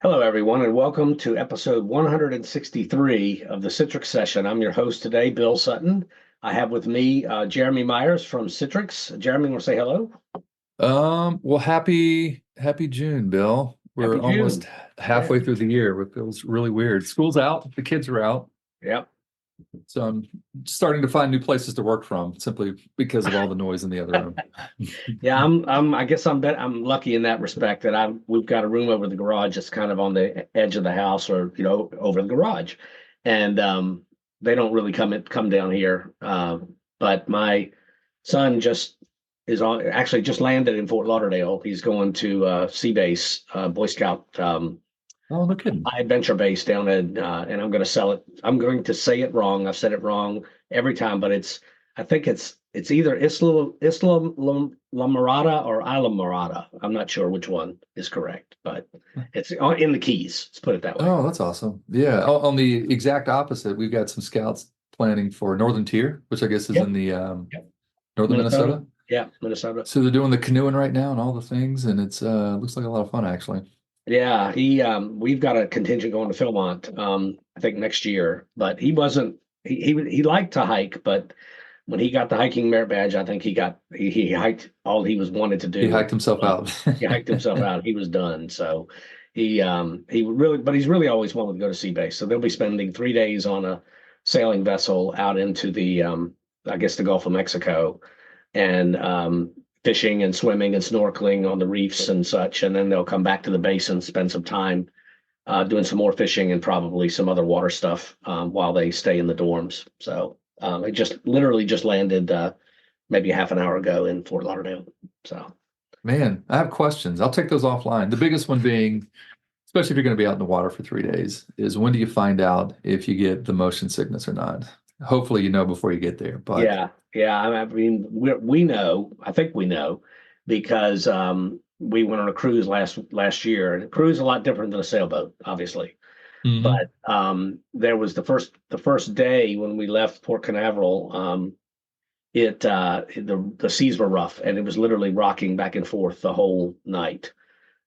Hello, everyone, and welcome to episode 163 of the Citrix session. I'm your host today, Bill Sutton. I have with me Geremy Meyers from Citrix. Jeremy, want to say hello? Well, happy June, Bill. Happy We're almost June. Yeah. halfway through the year. It feels really weird. School's out, the kids are out, Yep. so I'm starting to find new places to work from simply because of all the noise in the other room. Yeah, I guess I'm lucky in that respect that we've got a room over the garage that's kind of on the edge of the house, or over the garage, and they don't really come down here. But my son actually just landed in Fort Lauderdale. He's going to Sea Base, Boy Scout Oh, no kidding. adventure base down in, and I'm going to sell it. I'm going to say it wrong. I've said it wrong every time, but I think it's either Isla La Mirada or Isla Mirada. I'm not sure which one is correct, but it's in the Keys. Let's put it that way. Oh, that's awesome. Yeah. On the exact opposite, we've got some scouts planning for Northern Tier, which I guess is Yep. in the Yep. northern Minnesota. Minnesota. Yeah, Minnesota. So they're doing the canoeing right now and all the things, and it's looks like a lot of fun actually. Yeah, we've got a contingent going to Philmont, I think next year, but he liked to hike, but when he got the hiking merit badge, I think he hiked all he was wanted to He do. hiked himself out. He hiked himself out. He was done. So he really, but he's really always wanted to go to sea base. So they'll be spending 3 days on a sailing vessel out into the I guess the Gulf of Mexico, and fishing and swimming and snorkeling on the reefs and such. And then they'll come back to the base and spend some time doing some more fishing and probably some other water stuff while they stay in the dorms. So it just literally just landed maybe half an hour ago in Fort Lauderdale. So Man, I have questions. I'll take those offline. The biggest one being, especially if you're going to be out in the water for 3 days, is when do you find out if you get the motion sickness or not? Hopefully, you know before you get there. But yeah, yeah. I mean, we know. I think we know because we went on a cruise last year, and a cruise is a lot different than a sailboat, obviously. Mhm. But there was the first day when we left Port Canaveral. The seas were rough, and it was literally rocking back and forth the whole night.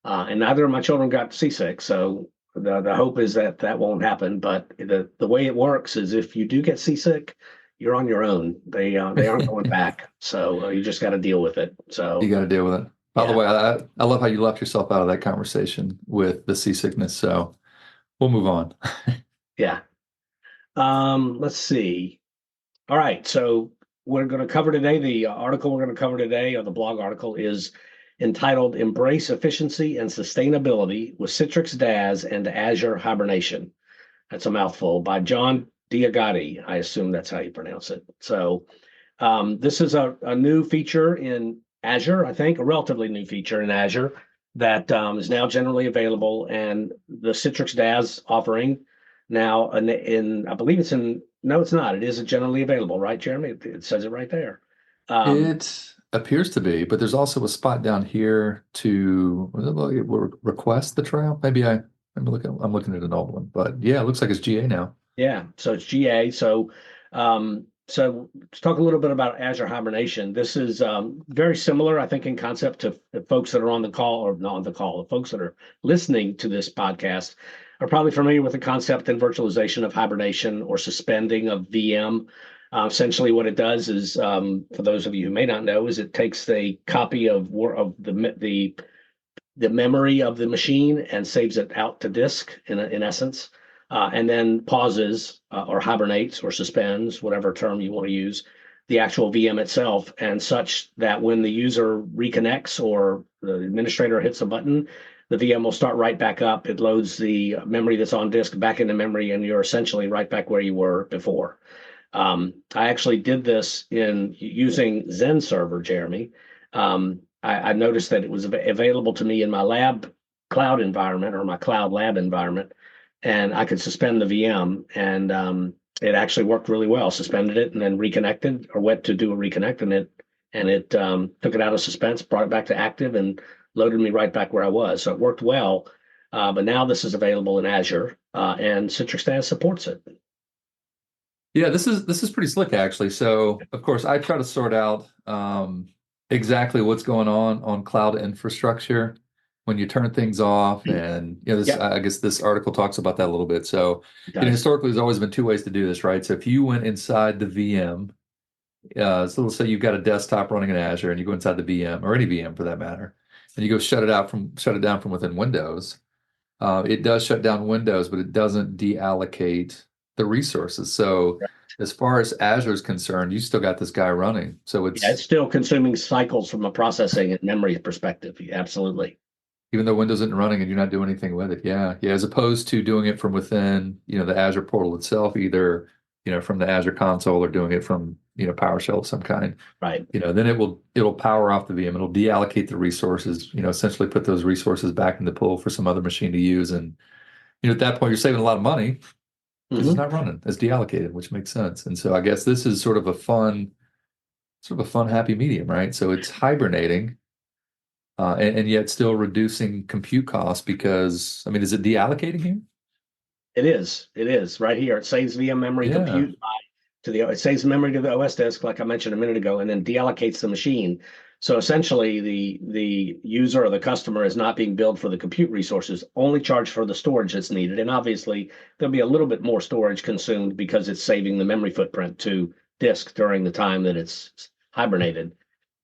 And neither of my children got seasick, so the hope is that that won't happen. But the way it works is if you do get seasick, you're on your own. They aren't going back, so you just got to deal with it. You So got to deal with it. By the yeah, way, I love how you left yourself out of that conversation with the seasickness. So we'll move on. yeah. Let's see. All right, so we're going to cover today. The article we're going to cover today, or the blog article, is entitled "Embrace Efficiency and Sustainability with Citrix DaaS and Azure Hibernation." That's a mouthful, by John Diagati. I assume that's how you pronounce it. So this is a new feature in Azure, I think, a relatively new feature in Azure that is now generally available, and the Citrix DaaS offering now I believe it's in, no, it's not. It is generally available, right, Jeremy? It says it right there. Um, It appears to be, but there's also a spot down here to was it request the trial. I'm looking at an old one, but yeah, it looks like it's GA now. Yeah, so it's GA. So let's talk a little bit about Azure Hibernation. This is very similar, I think, in concept to the folks that are on the call, or not on the call. The folks that are listening to this podcast are probably familiar with the concept and virtualization of hibernation, or suspending of VM. Essentially, what it does is, for those of you who may not know, is it takes the copy of the memory of the machine and saves it out to disk in essence, and then pauses or hibernates or suspends, whatever term you want to use, the actual VM itself, and such that when the user reconnects or the administrator hits a button, the VM will start right back up. It loads the memory that's on disk back into memory, and you're essentially right back where you were before. I actually did this in using XenTegra, Jeremy. I noticed that it was available to me in my lab cloud environment, or my cloud lab environment, and I could suspend the VM, and it actually worked really well. Suspended it and then reconnected, or went to do a reconnect, and it took it out of suspense, brought it back to active, and loaded me right back where I was. So it worked well. But now this is available in Azure, and Citrix DaaS supports it. Yeah, this is pretty slick actually. So of course I try to sort out exactly what's going on cloud infrastructure. when you turn things off, and this, Yep, I guess this article talks about that a little bit. So, it does. historically, there's always been two ways to do this, right? So if you went inside the VM, so let's say you've got a desktop running in Azure, and you go inside the VM or any VM for that matter, and you go shut it down from within Windows. It does shut down Windows, but it doesn't deallocate the resources. So as far as Azure is concerned, you still got this guy running. So Yeah, it's still consuming cycles from a processing and memory perspective. Absolutely. even though Windows isn't running and you're not doing anything with it. Yeah. Yeah. As opposed to doing it from within, the Azure portal itself, either, from the Azure console or doing it from, PowerShell of some kind. Right. Then it'll power off the VM. It'll deallocate the resources, essentially put those resources back in the pool for some other machine to use. And, at that point, you're saving a lot of money because it's not running. It's deallocated, which makes sense. And so I guess this is sort of a fun, happy medium, right? So it's hibernating, and yet still reducing compute costs because, is it deallocating here? It is. It is right here. It saves VM memory compute it saves memory to the OS disk, like I mentioned a minute ago, and then deallocates the machine. So essentially, the user or the customer is not being billed for the compute resources, only charged for the storage that's needed. And obviously, there'll be a little bit more storage consumed because it's saving the memory footprint to disk during the time that it's hibernated.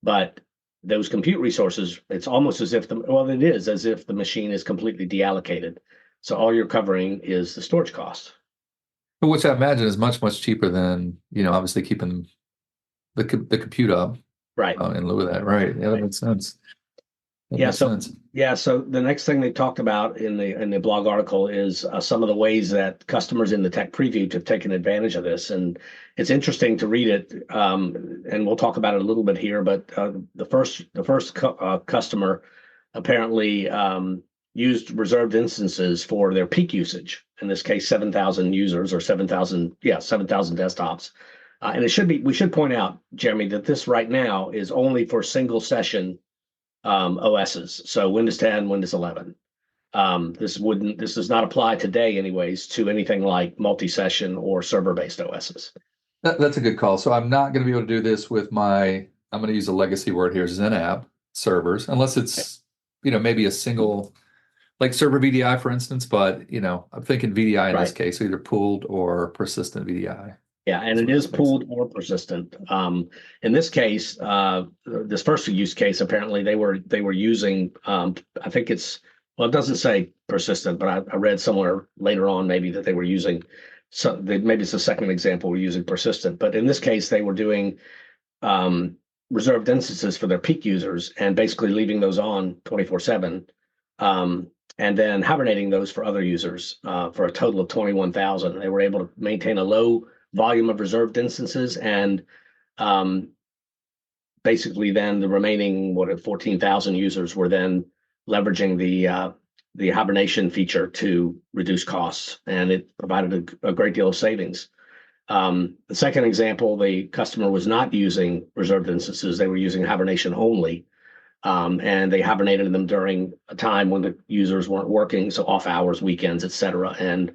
But those compute resources, it's almost as if it is as if the machine is completely deallocated. So all you're covering is the storage cost. Which I imagine is much, much cheaper than, obviously keeping the compute up, Right. in lieu of that. Right. Yeah, that makes sense. So the next thing they talked about in the blog article is some of the ways that customers in the tech preview have taken advantage of this, and it's interesting to read it. And we'll talk about it a little bit here. But the first customer apparently used reserved instances for their peak usage. In this case, 7,000 users or 7,000 desktops. And we should point out, Geremy, that this right now is only for single session OSs. So Windows 10, Windows 11. This does not apply today anyways to anything like multi-session or server-based OSs. That's a good call. So I'm not going to be able to do this with I'm going to use a legacy word here, XenApp servers, unless it's, maybe a single, like server VDI, for instance, but, I'm thinking VDI in this case, either pooled or persistent VDI. Yeah, and it is pooled or persistent. In this case, this first use case, apparently they were using, I think it doesn't say persistent, but I read somewhere later on maybe that they were using, maybe it's the second example we're using persistent, but in this case they were doing reserved instances for their peak users and basically leaving those on 24/7. And then hibernating those for other users for a total of 21,000. They were able to maintain a low volume of reserved instances, and basically then the remaining 14,000 users were then leveraging the hibernation feature to reduce costs, and it provided a great deal of savings. The second example, the customer was not using reserved instances; they were using hibernation only. And they hibernated them during a time when the users weren't working, so off hours, weekends, et cetera, and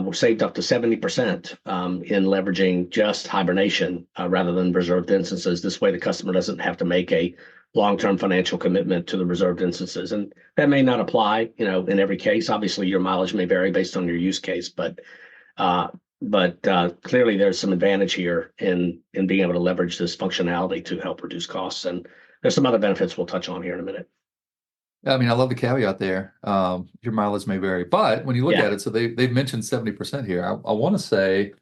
were saved up to 70% in leveraging just hibernation rather than reserved instances. This way, the customer doesn't have to make a long-term financial commitment to the reserved instances, and that may not apply, in every case. Obviously, your mileage may vary based on your use case, but clearly, there's some advantage here in being able to leverage this functionality to help reduce costs, and there's some other benefits we'll touch on here in a minute. I love the caveat there. Your mileage may vary, but when you look at it, so they've mentioned 70% here. I want to say,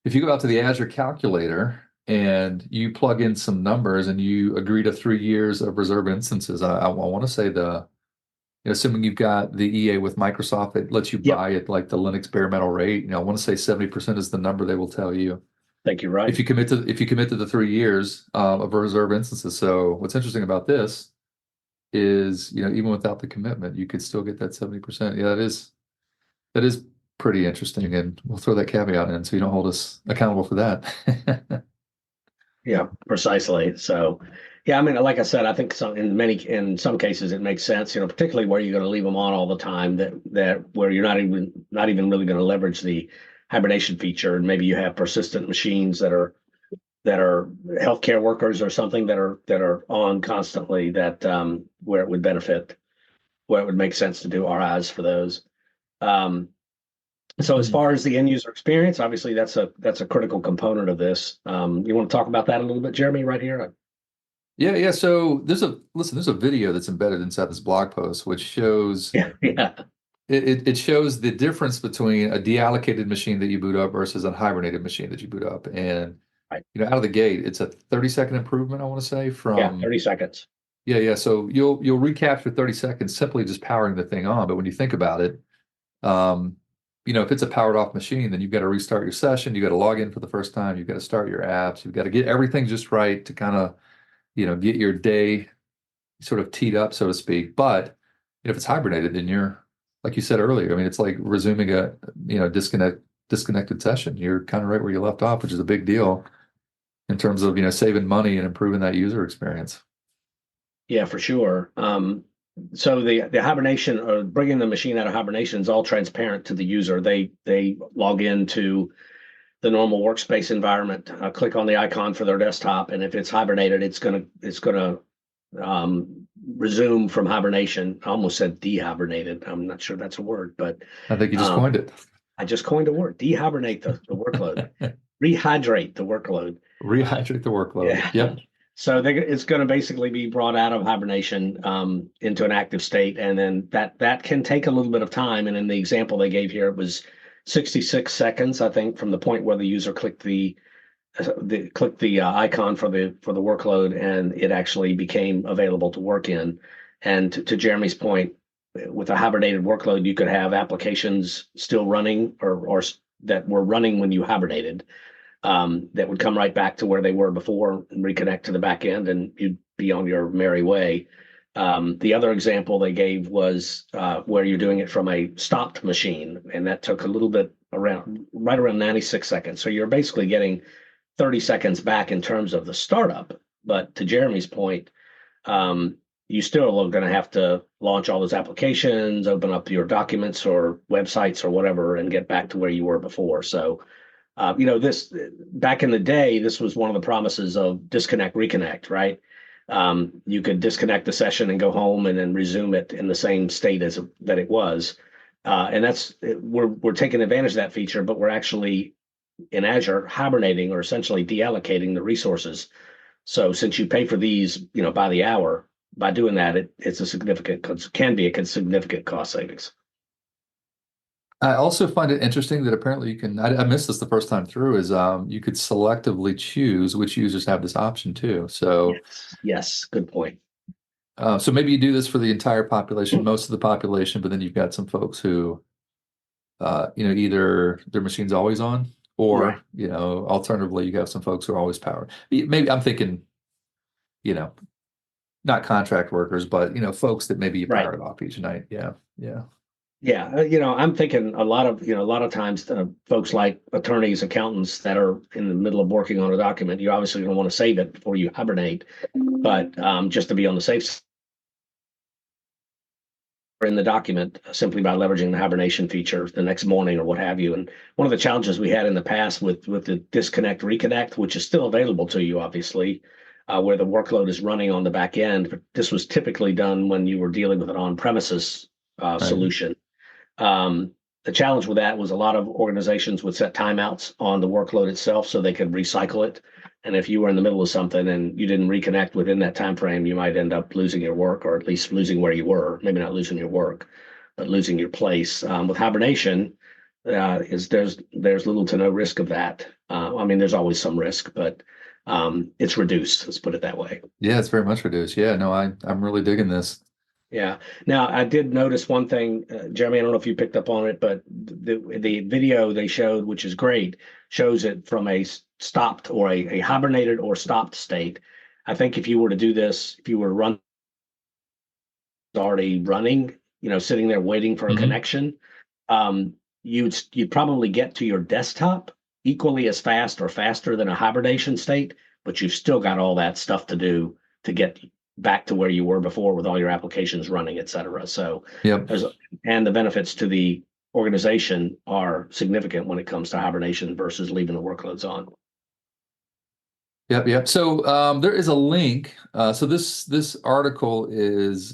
if you go out to the Azure calculator and you plug in some numbers and you agree to 3 years of reserve instances, I want to say assuming you've got the EA with Microsoft, it lets you buy it like the Linux bare metal rate. I want to say 70% is the number they will tell you. I think you're right. If you commit to the 3 years of reserve instances. So what's interesting about this is, even without the commitment, you could still get that 70%. Yeah, that is pretty interesting, and we'll throw that caveat in so you don't hold us accountable for that. Yeah, precisely. So, yeah, like I said, I think in some cases it makes sense, particularly where you're going to leave them on all the time, that where you're not even really going to leverage the hibernation feature, and maybe you have persistent machines that are healthcare workers or something that are on constantly, that where it would benefit. where it would make sense to do RIs for those. Um, so as Mhm. far as the end user experience, obviously that's a critical component of this. You want to talk about that a little bit, Jeremy, right here? Yeah, yeah. So there's a video that's embedded inside this blog post which shows Yeah, yeah, it shows the difference between a deallocated machine that you boot up versus a hibernated machine that you boot up. And right. out of the gate, it's a 30-second improvement, I want to say, Yeah, from 30 seconds. yeah, yeah. So you'll recapture 30 seconds simply just powering the thing on. But when you think about it, um, if it's a powered off machine, then you've got to restart your session, you got to log in for the first time, you've got to start your apps, you've got to get everything just right to kind of, get your day sort of teed up, so to speak. But if it's hibernated, then you're, like you said earlier, I mean, it's like resuming a, disconnected session. You're kind of right where you left off, which is a big deal in terms of, saving money and improving that user experience. Yeah, for sure. So the hibernation or bringing the machine out of hibernation is all transparent to the user. They log into the normal workspace environment, click on the icon for their desktop, and if it's hibernated, it's gonna resume from hibernation. I almost said dehibernated. I'm not sure that's a word, but I think you just um, coined it. I just coined a word: dehibernate the workload, rehydrate the workload. Rehydrate the workload. Yeah. Yep. So it's going to basically be brought out of hibernation into an active state, and then that can take a little bit of time. And in the example they gave here, it was 66 seconds, I think, from the point where the user clicked the icon for the workload, and it actually became available to work in. And to Jeremy's point, with a hibernated workload, you could have applications still running or that were running when you hibernated, that would come right back to where they were before and reconnect to the back end, and you'd be on your merry way. The other example they gave was where you're doing it from a stopped machine, and that took a little bit right around 96 seconds. So you're basically getting 30 seconds back in terms of the startup. But to Jeremy's point, you still are going to have to launch all those applications, open up your documents or websites or whatever, and get back to where you were before. So this back in the day, this was one of the promises of disconnect, reconnect, right? You could disconnect the session and go home and then resume it in the same state as that it was. And we're taking advantage of that feature, but we're actually in Azure hibernating or essentially deallocating the resources. So since you pay for these, by the hour, by doing that, can be a significant cost savings. I also find it interesting that apparently you can, I missed this the first time through, is you could selectively choose which users have this option too. So, Yes, good point. so maybe you do this for the entire population, most of the population, but then you've got some folks who, either their machine's always on, Right, or, alternatively, you have some folks who are always powered. Maybe I'm thinking, you know, not contract workers, but, folks that maybe you right. power it off each night. Yeah. Yeah. Yeah, I'm thinking a lot of times folks like attorneys, accountants that are in the middle of working on a document, you obviously don't want to save it before you hibernate, but just to be on the safe side in the document simply by leveraging the hibernation feature the next morning or what have you. And one of the challenges we had in the past with the disconnect reconnect, which is still available to you, obviously, where the workload is running on the back end, but this was typically done when you were dealing with an on-premises Right. solution. Um, the challenge with that was a lot of organizations would set timeouts on the workload itself so they could recycle it. And if you were in the middle of something and you didn't reconnect within that time frame, you might end up losing your work, or at least losing where you were. Maybe not losing your work, but losing your place. With hibernation, there's little to no risk of that. I mean, there's always some risk, but it's reduced. Let's put it that way. Yeah, it's very much reduced. Yeah, no, I'm really digging this. Yeah. Now, I did notice one thing, Jeremy. I don't know if you picked up on it, but the video they showed, which is great, shows it from a stopped or a hibernated or stopped state. I think if you were to do this, if you were already running, sitting there waiting for a Hmm. connection, you'd probably get to your desktop equally as fast or faster than a hibernation state, but you've still got all that stuff to do to get back to where you were before with all your applications running, et cetera. So Yep. and the benefits to the organization are significant when it comes to hibernation versus leaving the workloads on. Yep, yep. So there is a link. So this article is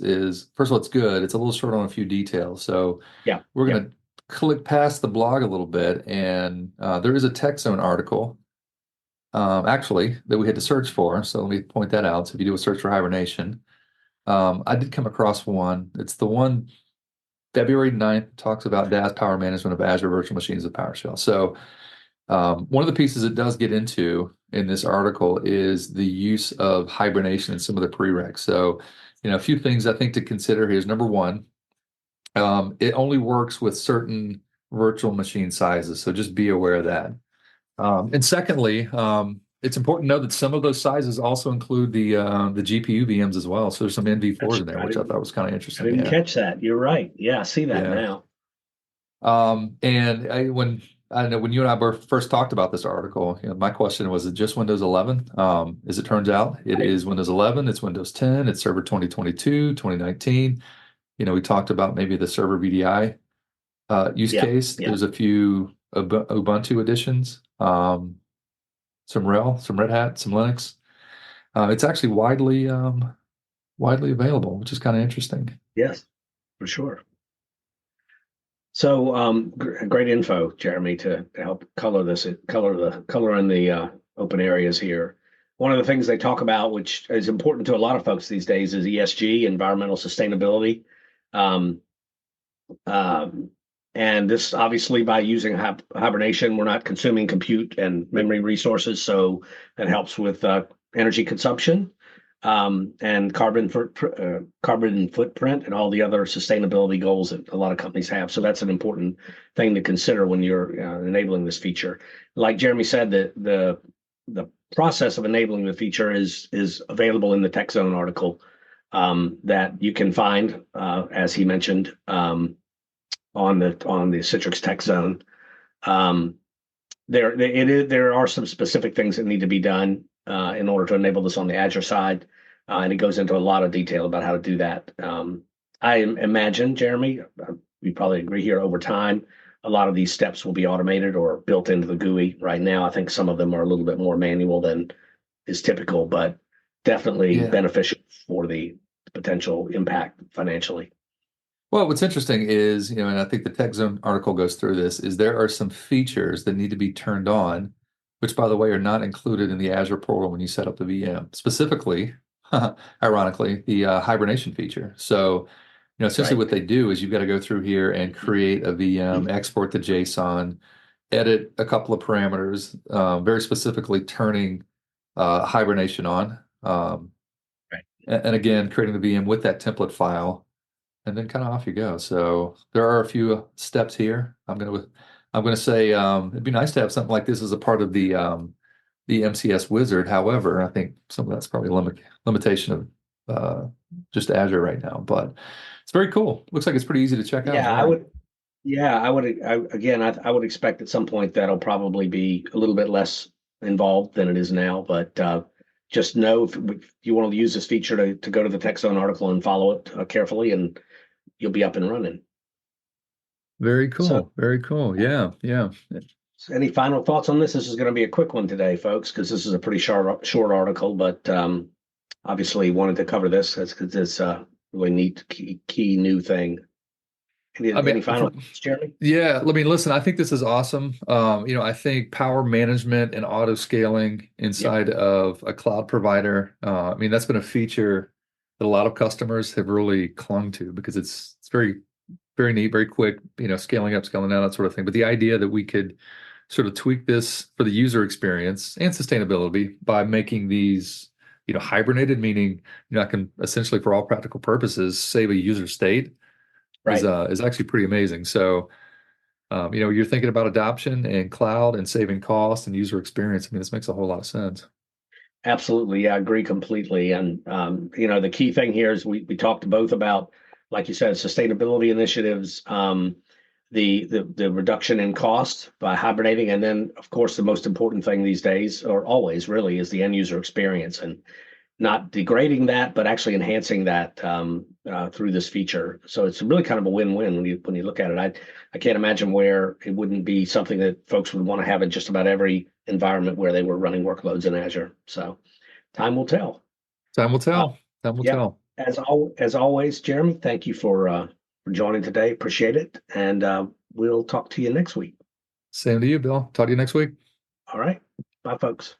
first of all, it's good. It's a little short on a few details. So Yeah, we're yeah. gonna click past the blog a little bit, and there is a Tech Zone article actually that we had to search for. So let me point that out. So if you do a search for hibernation, I did come across one. It's the one February 9th, talks about DaaS power management of Azure virtual machines with PowerShell. So one of the pieces it does get into in this article is the use of hibernation and some of the prereqs. So, a few things I think to consider here is number one, it only works with certain virtual machine sizes. So just be aware of that. And secondly, it's important to know that some of those sizes also include the GPU VMs as well. So there's some NV4s in there, I which I didn't, thought was kind of I interesting. didn't Yeah. catch that. You're right. Yeah, I see that Yeah. now. And when I know when you and I first talked about this article, my question was, is it just Windows 11? As it turns out, it Right. is Windows 11, it's Windows 10, it's Server 2022, 2019. We talked about maybe the Server VDI use Yeah, case. yeah. There's a few Ubuntu editions, some RHEL, some Red Hat, some Linux. It's actually widely available, which is kind of interesting. Yes, for sure. So, great info, Jeremy, to help color in the open areas here. One of the things they talk about, which is important to a lot of folks these days, is ESG, environmental sustainability. Um, um, and this obviously by using hibernation, we're not consuming compute and memory resources, so that helps with energy consumption and carbon footprint and all the other sustainability goals that a lot of companies have. So that's an important thing to consider when you're enabling this feature. Like Jeremy said, the process of enabling the feature is available in the Tech Zone article that you can find, as he mentioned, on the Citrix Tech Zone. Um, there are some specific things that need to be done in order to enable this on the Azure side, and it goes into a lot of detail about how to do that. I imagine, Jeremy, we probably agree here over time, a lot of these steps will be automated or built into the GUI. Right now, I think some of them are a little bit more manual than is typical, but definitely Yeah. beneficial for the potential impact financially. Well, what's interesting is, and I think the Tech Zone article goes through this, is there are some features that need to be turned on, which, by the way, are not included in the Azure portal when you set up the VM. Specifically, ironically, the hibernation feature. So, essentially Right. what they do is you've got to go through here and create a VM, export to JSON, edit a couple of parameters, very specifically turning hibernation on. Right. And again, creating the VM with that template file and then kind of off you go. So there are a few steps here. I'm gonna say it'd be nice to have something like this as a part of the MCS wizard. However, I think some of that's probably a limitation of just Azure right now. But it's very cool. Looks like it's pretty easy to check out as Yeah, I well. would. Yeah, I would expect at some point that'll probably be a little bit less involved than it is now. But just know if you want to use this feature to go to the TechZone article and follow it carefully, and you'll be up and running. Very So, cool. Very cool. Yeah. Yeah. any final thoughts on this? This is going to be a quick one today, folks, because this is a pretty short article. But obviously, wanted to cover this because it's a really neat, key new thing. I mean, Any final thoughts, Jeremy? yeah, I mean, listen, I think this is awesome. I think power management and auto scaling Yep. inside of a cloud provider, I mean, that's been a feature that a lot of customers have really clung to because it's very, very neat, very quick, scaling up, scaling down, that sort of thing. But the idea that we could sort of tweak this for the user experience and sustainability by making these, hibernated, meaning, I can essentially, for all practical purposes, save a user state Right. is actually pretty amazing. So, you're thinking about adoption and cloud and saving cost and user experience. I mean, this makes a whole lot of sense. Absolutely. Yeah, I agree completely. And, the key thing here is we talked both about, like you said, sustainability initiatives, the reduction in cost by hibernating. And then, of course, the most important thing these days, or always really, is the end user experience and not degrading that, but actually enhancing that through this feature. So it's really kind of a win-win when you look at it. I can't imagine where it wouldn't be something that folks would want to have in just about every environment where they were running workloads in Azure. So time will tell. Time will Uh, tell. Time will yeah. tell. As always, Jeremy, thank you for joining today. Appreciate it. And we'll talk to you next week. Same to you, Bill. Talk to you next week. All right. Bye, folks.